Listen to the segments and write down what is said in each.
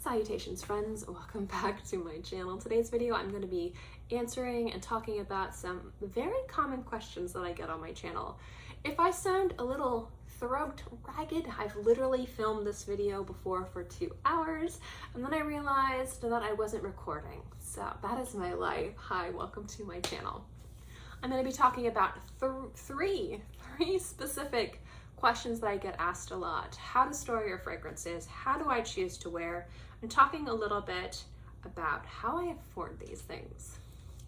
Salutations friends, welcome back to my channel. Today's video I'm going to be answering and talking about some very common questions that I get on my channel. If I sound a little throat ragged, I've literally filmed this video before for 2 hours and then I realized that I wasn't recording. So that is my life. Hi, welcome to my channel. I'm going to be talking about three specific questions that I get asked a lot. How to store your fragrances, how do I choose to wear, and talking a little bit about how I afford these things.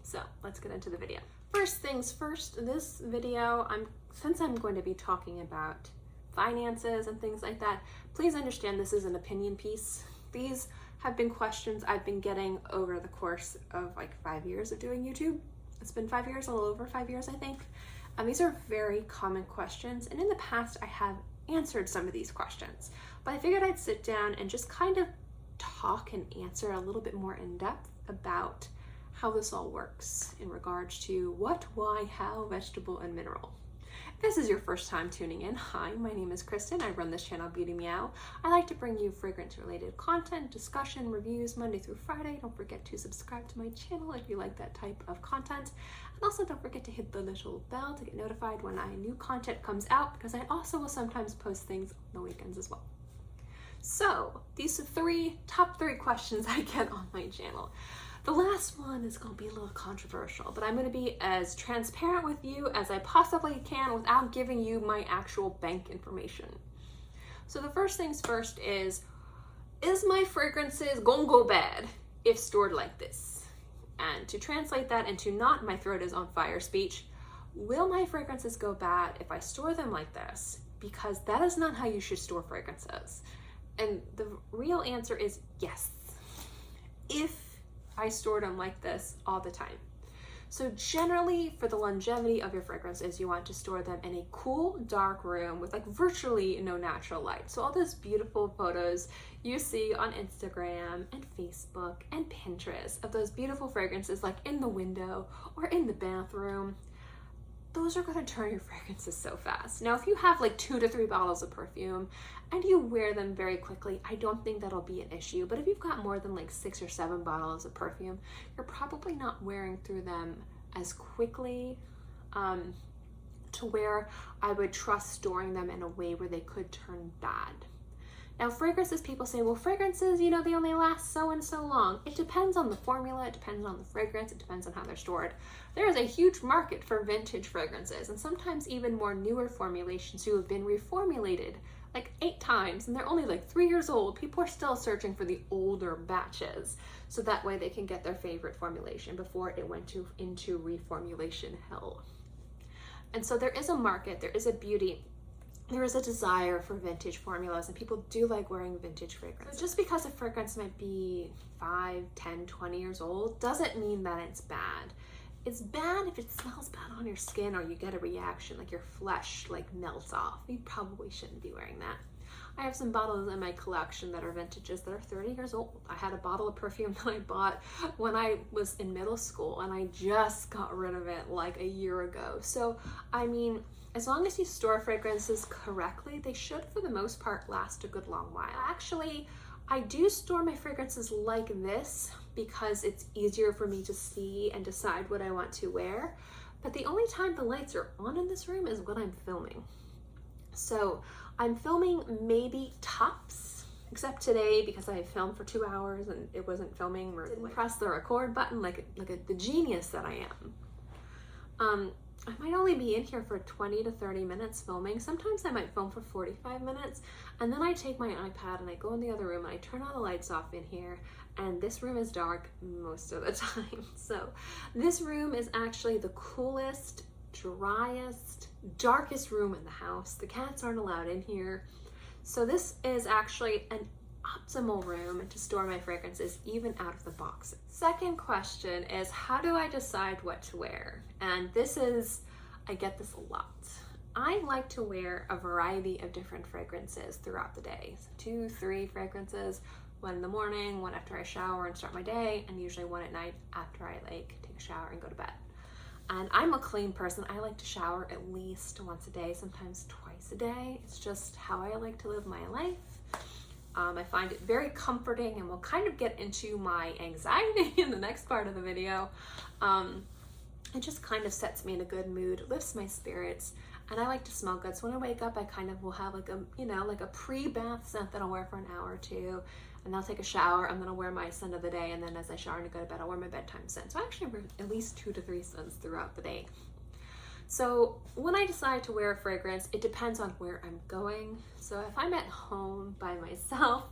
So let's get into the video. First things first, this video, since I'm going to be talking about finances and things like that, please understand this is an opinion piece. These have been questions I've been getting over the course of like 5 years of doing YouTube. It's been 5 years, a little over 5 years, I think. These are very common questions, and in the past I have answered some of these questions, but I figured I'd sit down and just kind of talk and answer a little bit more in depth about how this all works in regards to what, why, how, vegetable, and mineral. If this is your first time tuning in, hi, my name is Kristen. I run this channel, Beauty Meow. I like to bring you fragrance-related content, discussion, reviews, Monday through Friday. Don't forget to subscribe to my channel if you like that type of content. And also don't forget to hit the little bell to get notified when new content comes out, because I also will sometimes post things on the weekends as well. So these top three questions I get on my channel. The last one is going to be a little controversial, but I'm going to be as transparent with you as I possibly can without giving you my actual bank information. So the first things first is my fragrances gonna go bad if stored like this? And to translate that into not my throat is on fire speech, will my fragrances go bad if I store them like this? Because that is not how you should store fragrances. And the real answer is yes, if I stored them like this all the time. So generally, for the longevity of your fragrances, you want to store them in a cool, dark room with like virtually no natural light. So all those beautiful photos you see on Instagram and Facebook and Pinterest of those beautiful fragrances like in the window or in the bathroom, those are going to turn your fragrances so fast. Now, if you have like 2 to 3 bottles of perfume and you wear them very quickly, I don't think that'll be an issue. But if you've got more than like 6 or 7 bottles of perfume, you're probably not wearing through them as quickly to where I would trust storing them in a way where they could turn bad. Now, fragrances, people say, well, fragrances, they only last so and so long. It depends on the formula, it depends on the fragrance, it depends on how they're stored. There is a huge market for vintage fragrances, and sometimes even more newer formulations who have been reformulated like 8 times, and they're only like 3 years old. People are still searching for the older batches, so that way they can get their favorite formulation before it went into reformulation hell. And so there is a market, there is a beauty, there is a desire for vintage formulas, and people do like wearing vintage fragrances. So just because a fragrance might be 5, 10, 20 years old doesn't mean that it's bad. It's bad if it smells bad on your skin or you get a reaction, like your flesh like melts off. You probably shouldn't be wearing that. I have some bottles in my collection that are vintages that are 30 years old. I had a bottle of perfume that I bought when I was in middle school and I just got rid of it like a year ago. So, I mean, as long as you store fragrances correctly, they should, for the most part, last a good long while. Actually, I do store my fragrances like this because it's easier for me to see and decide what I want to wear. But the only time the lights are on in this room is when I'm filming. So I'm filming maybe tops, except today because I filmed for 2 hours and it wasn't filming or didn't press the record button like the genius that I am. I might only be in here for 20 to 30 minutes filming. Sometimes I might film for 45 minutes, and then I take my iPad and I go in the other room and I turn all the lights off in here, and this room is dark most of the time. So this room is actually the coolest, driest, darkest room in the house. The cats aren't allowed in here. So this is actually an optimal room to store my fragrances, even out of the box. Second question is, how do I decide what to wear? And I get this a lot. I like to wear a variety of different fragrances throughout the day. So 2, 3 fragrances, 1 in the morning, 1 after I shower and start my day, and usually 1 at night after I take a shower and go to bed. And I'm a clean person. I like to shower at least once a day, sometimes twice a day. It's just how I like to live my life. I find it very comforting, and we'll kind of get into my anxiety in the next part of the video. It just kind of sets me in a good mood, lifts my spirits, and I like to smell good. So when I wake up, I kind of will have like a, like a pre-bath scent that I'll wear for an hour or two, and I'll take a shower, and then I'll wear my scent of the day, and then as I shower and go to bed, I'll wear my bedtime scent. So I actually wear at least 2 to 3 scents throughout the day. So when I decide to wear a fragrance, it depends on where I'm going. So if I'm at home by myself,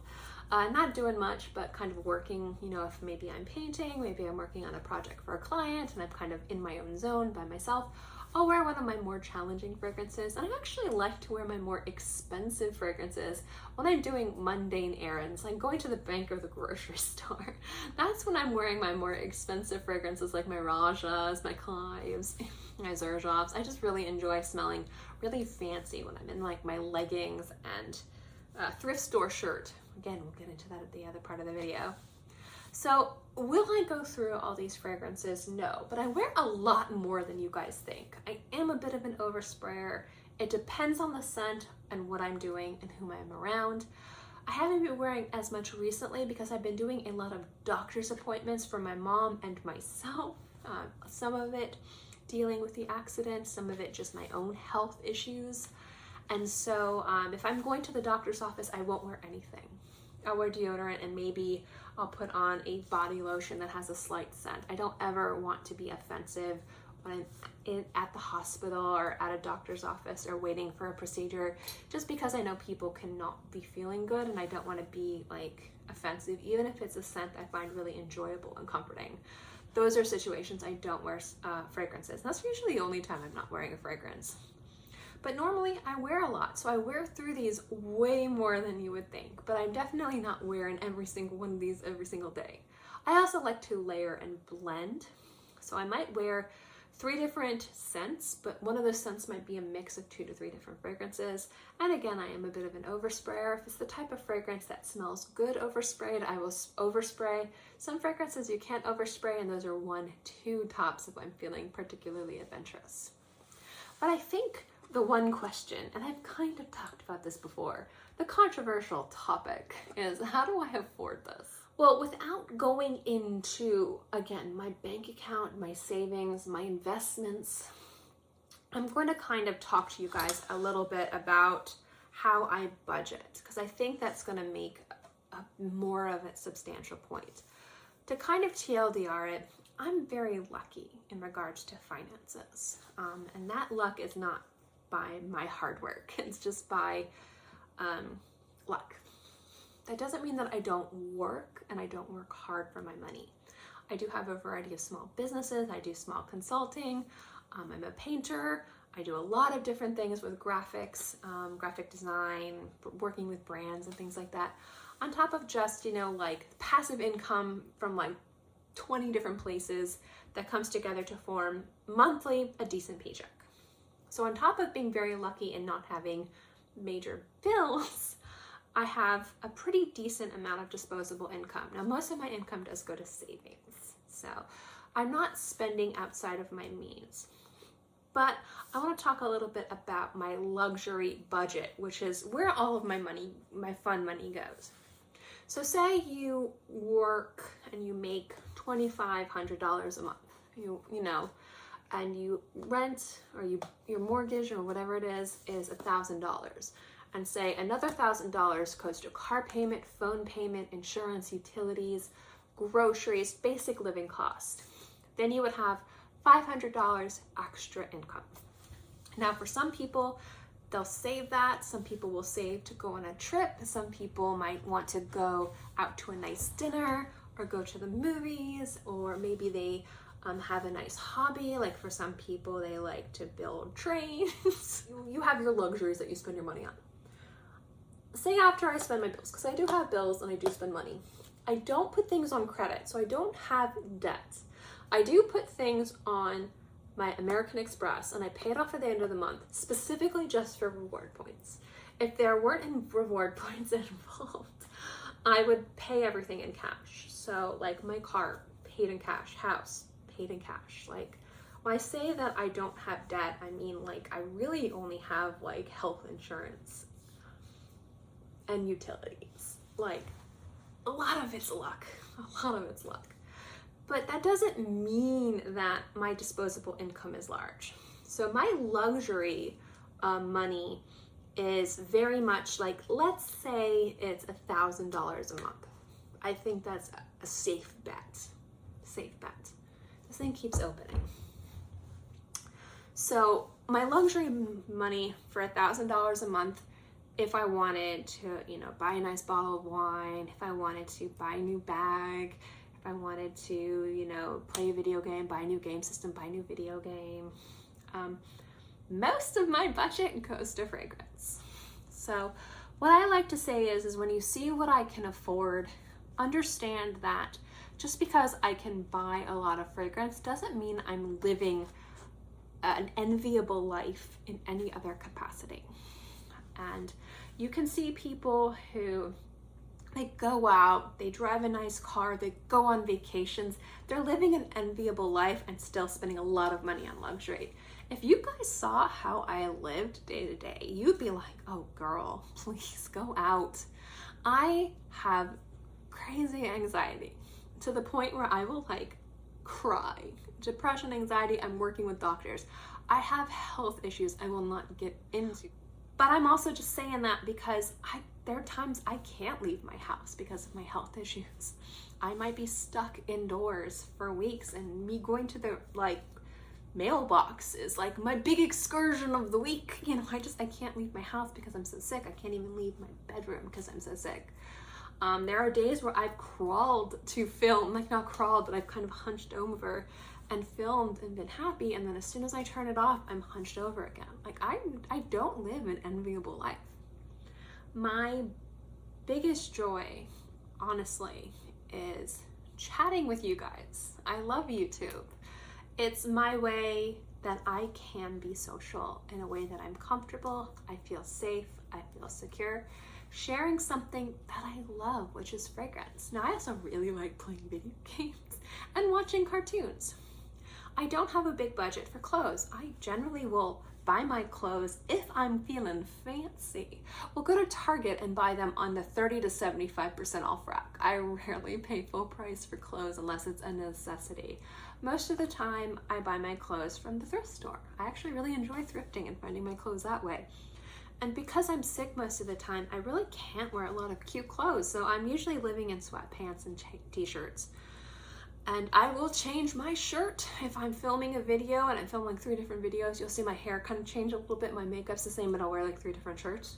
not doing much, but kind of working, if maybe I'm painting, maybe I'm working on a project for a client, and I'm kind of in my own zone by myself, I'll wear one of my more challenging fragrances. And I actually like to wear my more expensive fragrances when I'm doing mundane errands, like going to the bank or the grocery store. That's when I'm wearing my more expensive fragrances, like my Rajas, my Clives, my Xerjoffs. I just really enjoy smelling really fancy when I'm in like my leggings and thrift store shirt. Again, we'll get into that at the other part of the video. So will I go through all these fragrances? No, but I wear a lot more than you guys think. I am a bit of an oversprayer. It depends on the scent and what I'm doing and whom I'm around. I haven't been wearing as much recently because I've been doing a lot of doctor's appointments for my mom and myself. Some of it dealing with the accident, some of it just my own health issues. And so if I'm going to the doctor's office, I won't wear anything. I'll wear deodorant, and maybe I'll put on a body lotion that has a slight scent. I don't ever want to be offensive when I'm at the hospital or at a doctor's office or waiting for a procedure, just because I know people cannot be feeling good, and I don't want to be like offensive, even if it's a scent I find really enjoyable and comforting. Those are situations I don't wear fragrances. That's usually the only time I'm not wearing a fragrance. But normally I wear a lot, so I wear through these way more than you would think, but I'm definitely not wearing every single one of these every single day. I also like to layer and blend, so I might wear 3 different scents, but one of those scents might be a mix of 2 to 3 different fragrances. And again, I am a bit of an oversprayer. If it's the type of fragrance that smells good oversprayed, I will overspray. Some fragrances you can't overspray, and those are 1, 2 tops if I'm feeling particularly adventurous. But I think the one question, and I've kind of talked about this before, the controversial topic is, how do I afford this? Well, without going into, again, my bank account, my savings, my investments, I'm going to kind of talk to you guys a little bit about how I budget, because I think that's going to make more of a substantial point. To kind of TLDR it, I'm very lucky in regards to finances, and that luck is not by my hard work. It's just by luck. That doesn't mean that I don't work and I don't work hard for my money. I do have a variety of small businesses. I do small consulting. I'm a painter. I do a lot of different things with graphics, graphic design, working with brands and things like that. On top of just, like passive income from like 20 different places that comes together to form monthly a decent paycheck. So on top of being very lucky and not having major bills, I have a pretty decent amount of disposable income. Now, most of my income does go to savings, so I'm not spending outside of my means. But I want to talk a little bit about my luxury budget, which is where all of my money, my fun money goes. So say you work and you make $2,500 a month, and you rent, or your mortgage or whatever it is $1,000. And say another $1,000 goes to car payment, phone payment, insurance, utilities, groceries, basic living cost. Then you would have $500 extra income. Now for some people, they'll save that. Some people will save to go on a trip. Some people might want to go out to a nice dinner or go to the movies, or maybe they have a nice hobby. Like for some people, they like to build trains. You have your luxuries that you spend your money on. Say after I spend my bills, because I do have bills and I do spend money, I don't put things on credit, so I don't have debt. I do put things on my American Express and I pay it off at the end of the month, specifically just for reward points. If there weren't reward points involved, I would pay everything in cash. So like my car, paid in cash, house, paid in cash. Like when I say that I don't have debt, I mean like I really only have like health insurance and utilities. like a lot of it's luck, a lot of it's luck. But that doesn't mean that my disposable income is large. So my luxury money is very much like, let's say it's $1,000 a month. I think that's a safe bet. Safe bet. This thing keeps opening. So my luxury money for $1,000 a month, if I wanted to, you know, buy a nice bottle of wine, if I wanted to buy a new bag, if I wanted to, you know, play a video game, buy a new game system, buy a new video game, most of my budget goes to fragrance. So what I like to say is when you see what I can afford, understand that just because I can buy a lot of fragrance doesn't mean I'm living an enviable life in any other capacity. And you can see people who, they go out, they drive a nice car, they go on vacations, they're living an enviable life and still spending a lot of money on luxury. If you guys saw how I lived day to day, you'd be like, oh girl, please go out. I have crazy anxiety to the point where I will like cry. Depression, anxiety, I'm working with doctors. I have health issues I will not get into. But I'm also just saying that because there are times I can't leave my house because of my health issues. I might be stuck indoors for weeks, and me going to the like mailbox is like my big excursion of the week. You know, I can't leave my house because I'm so sick. I can't even leave my bedroom because I'm so sick. There are days where I've crawled to film, like not crawled, but I've kind of hunched over and filmed and been happy, and then as soon as I turn it off, I'm hunched over again. Like I don't live an enviable life. My biggest joy, honestly, is chatting with you guys. I love YouTube. It's my way that I can be social in a way that I'm comfortable, I feel safe, I feel secure, sharing something that I love, which is fragrance. Now, I also really like playing video games and watching cartoons. I don't have a big budget for clothes. I generally will buy my clothes if I'm feeling fancy. We'll go to Target and buy them on the 30 to 75% off rack. I rarely pay full price for clothes unless it's a necessity. Most of the time, I buy my clothes from the thrift store. I actually really enjoy thrifting and finding my clothes that way. And because I'm sick most of the time, I really can't wear a lot of cute clothes. So I'm usually living in sweatpants and t-shirts. And I will change my shirt if I'm filming a video and I'm filming 3 different videos. You'll see my hair kind of change a little bit. My makeup's the same, but I'll wear like 3 different shirts.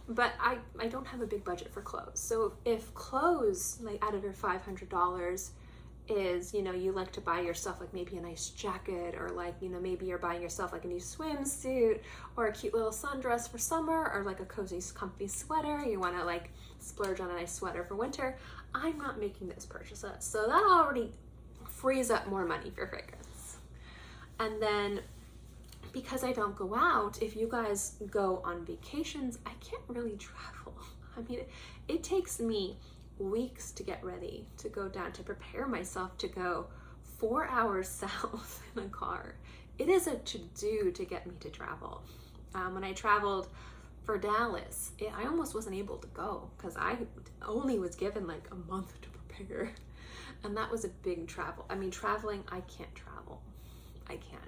But I don't have a big budget for clothes. So if clothes, like out of your $500 is, you know, you like to buy yourself like maybe a nice jacket, or like, you know, maybe you're buying yourself like a new swimsuit or a cute little sundress for summer, or like a cozy, comfy sweater. You want to like splurge on a nice sweater for winter. I'm not making those purchases. So that already frees up more money for fragrance. And then because I don't go out, if you guys go on vacations, I can't really travel. I mean, it takes me weeks to get ready, to go down, to prepare myself to go 4 hours south in a car. It is a to-do to get me to travel. When I traveled for Dallas, I almost wasn't able to go because I only was given like a month to prepare. And that was a big travel. I mean, traveling, I can't travel. I can't.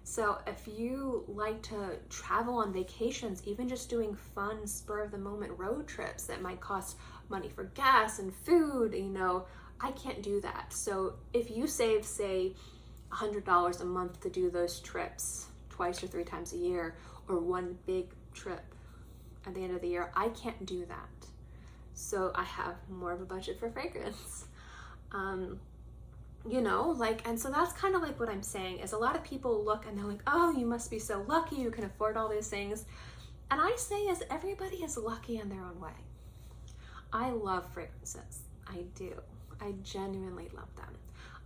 So if you like to travel on vacations, even just doing fun spur of the moment road trips that might cost money for gas and food, you know, I can't do that. So if you save, say, $100 a month to do those trips twice or 3 times a year, or one big trip at the end of the year, I can't do that. So I have more of a budget for fragrance. You know, like, and so that's kind of like what I'm saying is a lot of people look and they're like, oh, you must be so lucky, you can afford all these things. And I say is everybody is lucky in their own way. I love fragrances. I do. I genuinely love them.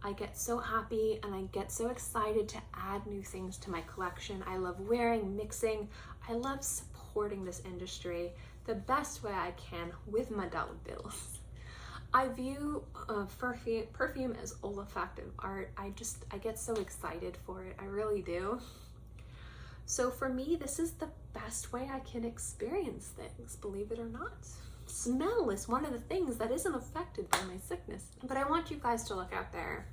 I get so happy and I get so excited to add new things to my collection. I love wearing, mixing. I love supporting this industry the best way I can with my dollar bills. I view perfume as olfactive art. I get so excited for it. I really do. So for me, this is the best way I can experience things, believe it or not. smell is one of the things that isn't affected by my sickness. But I want you guys to look out there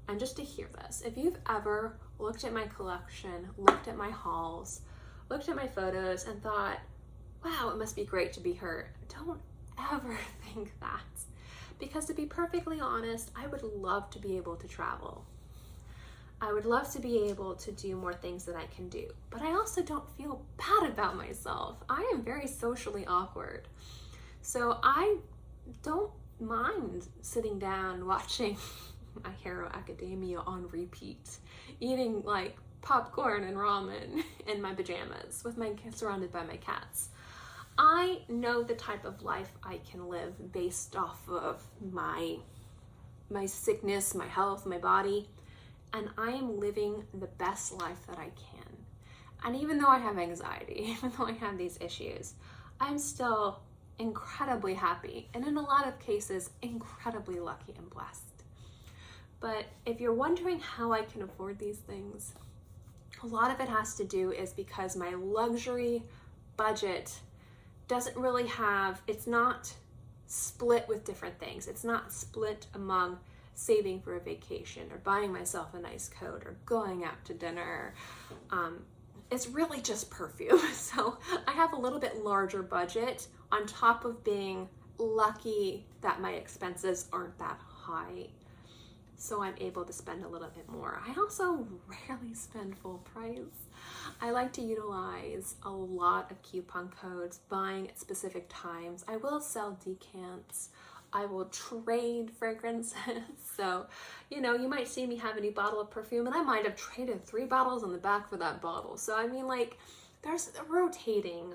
and just to hear this. If you've ever looked at my collection, looked at my hauls, looked at my photos and thought, wow, it must be great to be her, don't ever think that. Because to be perfectly honest, I would love to be able to travel. I would love to be able to do more things that I can do, but I also don't feel bad about myself. I am very socially awkward. So I don't mind sitting down watching My Hero Academia on repeat, eating like popcorn and ramen in my pajamas surrounded by my cats. I know the type of life I can live based off of my sickness, my health, my body, and I am living the best life that I can. And even though I have anxiety, even though I have these issues, I'm still incredibly happy, and in a lot of cases, incredibly lucky and blessed. But if you're wondering how I can afford these things, a lot of it has to do is because my luxury budget doesn't really it's not split with different things. It's not split among saving for a vacation or buying myself a nice coat or going out to dinner. It's really just perfume. So I have a little bit larger budget on top of being lucky that my expenses aren't that high. So I'm able to spend a little bit more. I also rarely spend full price. I like to utilize a lot of coupon codes, buying at specific times. I will sell decants. I will trade fragrances. So, you know, you might see me have a new bottle of perfume and I might have traded 3 bottles on the back for that bottle. So, I mean, like, there's a rotating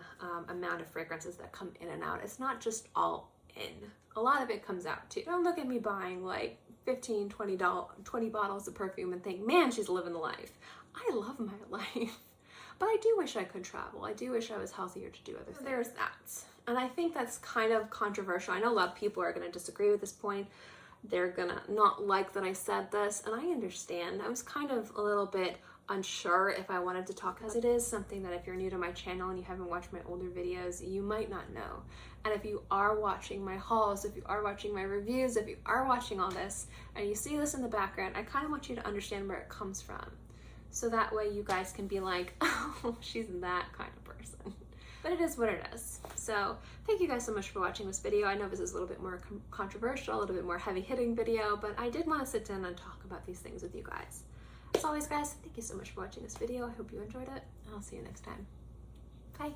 amount of fragrances that come in and out. It's not just all in. A lot of it comes out too. Don't look at me buying like 15, 20 bottles of perfume and think, man, she's living the life. I love my life. But I do wish I could travel. I do wish I was healthier to do other things. There's that. And I think that's kind of controversial. I know a lot of people are going to disagree with this point. They're going to not like that I said this, and I understand. I was kind of a little bit unsure if I wanted to talk, because it is something that if you're new to my channel and you haven't watched my older videos, you might not know. And if you are watching my hauls, if you are watching my reviews, if you are watching all this, and you see this in the background, I kind of want you to understand where it comes from. So that way you guys can be like, oh, she's that kind of person. But it is what it is. So thank you guys so much for watching this video. I know this is a little bit more controversial, a little bit more heavy-hitting video, but I did want to sit down and talk about these things with you guys. As always, guys, thank you so much for watching this video. I hope you enjoyed it, and I'll see you next time. Bye.